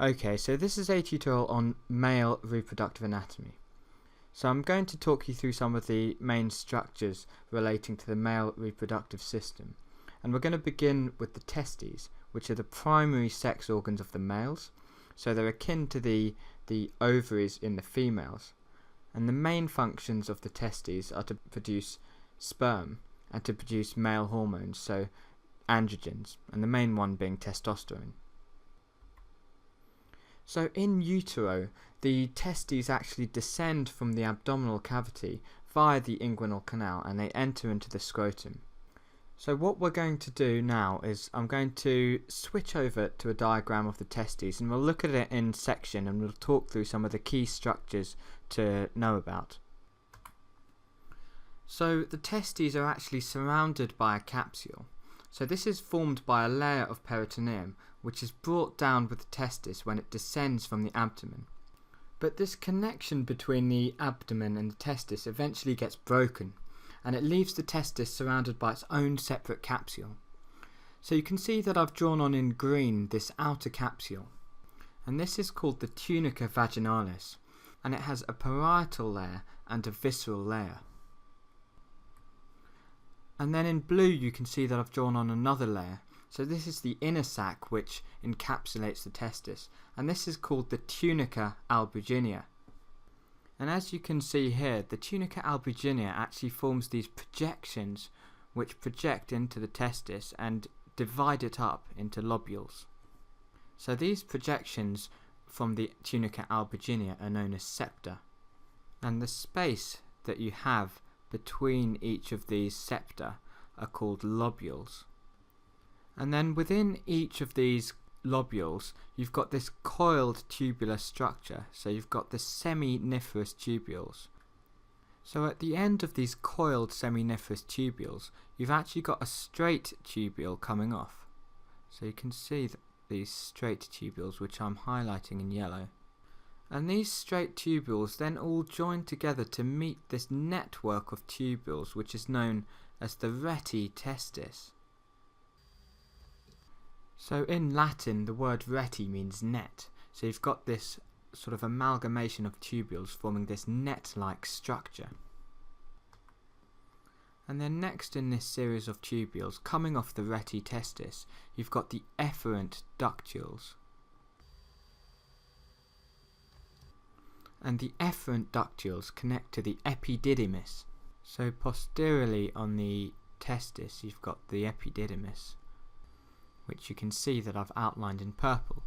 Okay, so this is a tutorial on male reproductive anatomy. So I'm going to talk you through some of the main structures relating to the male reproductive system. And we're going to begin with the testes, which are the primary sex organs of the males. So they're akin to the ovaries in the females. And the main functions of the testes are to produce sperm and to produce male hormones, so androgens, and the main one being testosterone. So in utero, the testes actually descend from the abdominal cavity via the inguinal canal and they enter into the scrotum. So what we're going to do now is I'm going to switch over to a diagram of the testes and we'll look at it in section and we'll talk through some of the key structures to know about. So the testes are actually surrounded by a capsule. So this is formed by a layer of peritoneum which is brought down with the testis when it descends from the abdomen. But this connection between the abdomen and the testis eventually gets broken and it leaves the testis surrounded by its own separate capsule. So you can see that I've drawn on in green this outer capsule, and this is called the tunica vaginalis, and it has a parietal layer and a visceral layer. And then in blue you can see that I've drawn on another layer. So this is the inner sac which encapsulates the testis, and this is called the tunica albuginea. And as you can see here, the tunica albuginea actually forms these projections which project into the testis and divide it up into lobules. So these projections from the tunica albuginea are known as septa, and the space that you have between each of these septa are called lobules. And then within each of these lobules you've got this coiled tubular structure, so you've got the seminiferous tubules. So at the end of these coiled seminiferous tubules you've actually got a straight tubule coming off. So you can see these straight tubules which I'm highlighting in yellow. And these straight tubules then all join together to meet this network of tubules which is known as the rete testis. So in Latin the word rete means net, so you've got this sort of amalgamation of tubules forming this net-like structure. And then next in this series of tubules coming off the rete testis you've got the efferent ductules. And the efferent ductules connect to the epididymis. So posteriorly on the testis you've got the epididymis, which you can see that I've outlined in purple.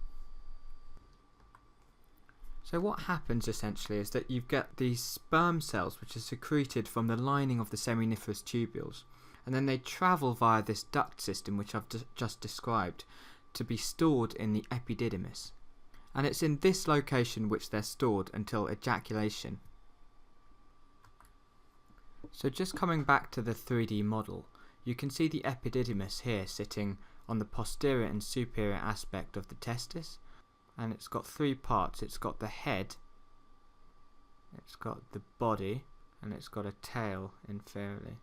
So what happens essentially is that you've got these sperm cells which are secreted from the lining of the seminiferous tubules, and then they travel via this duct system which I've just described to be stored in the epididymis. And it's in this location which they're stored until ejaculation. So just coming back to the 3D model, you can see the epididymis here sitting on the posterior and superior aspect of the testis, and it's got three parts. It's got the head, it's got the body, and it's got a tail inferiorly.